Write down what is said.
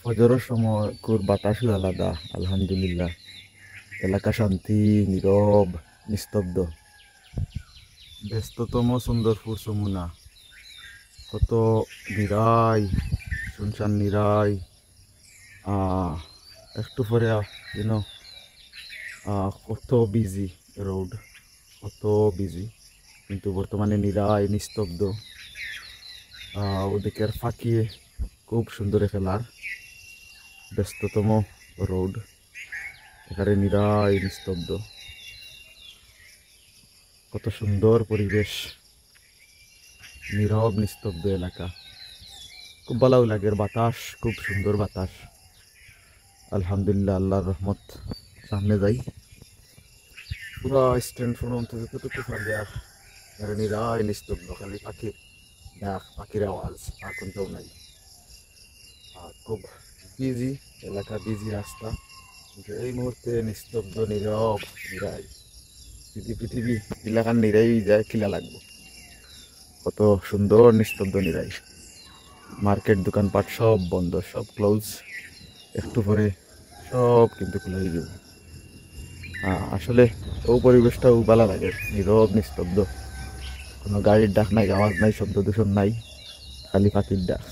ফজরের সময় কুর বাতাসও আলাদা। আলহামদুলিল্লাহ, এলাকা শান্তি, নীরব, নিস্তব্ধ। ব্যস্ততম সুন্দরপুর যমুনা কত নিরাই, শুনশান নিরাই। একটু পরে ইউনো কত বিজি রোড, কত বিজি, কিন্তু বর্তমানে নিরাই নিস্তব্ধ। ওদিকের ফাঁকিয়ে খুব সুন্দর খেলার ব্যস্ততম রোড, এখানে নিরাই নিস্তব্ধ, কত সুন্দর পরিবেশ, নীরব নিস্তব্ধ এলাকা, খুব ভালো লাগে। বাতাস খুব সুন্দর বাতাস, আলহামদুলিল্লাহ, আল্লাহর রহমত। সামনে যাই, পুরো স্ট্যান্ড পর্যন্ত যতটুকু পারবে আর নিরাই নিস্তব্ধ, খালি পাখির ডাক, পাখির আওয়াজ, আর কোনটাও নাই। আর খুব বিজি এলাকা, বিজি রাস্তা, কিন্তু এই মুহূর্তে নিস্তব্ধ, নীরব, নিরাই। যদি পৃথিবী এলাকার নিরাই যায় কিলা লাগবে, কত সুন্দর নিস্তব্ধ নিরাই। মার্কেট, দোকানপাট সব বন্ধ, সব ক্লোজ। একটু পরে সব কিন্তু খুলে হয়ে যাবে। আসলে ও পরিবেশটাও ভালো লাগে, নীরব নিস্তব্ধ, কোনো গাড়ির ডাক নাই, আওয়াজ নাই, শব্দ দূষণ নাই, খালি পাখির ডাক।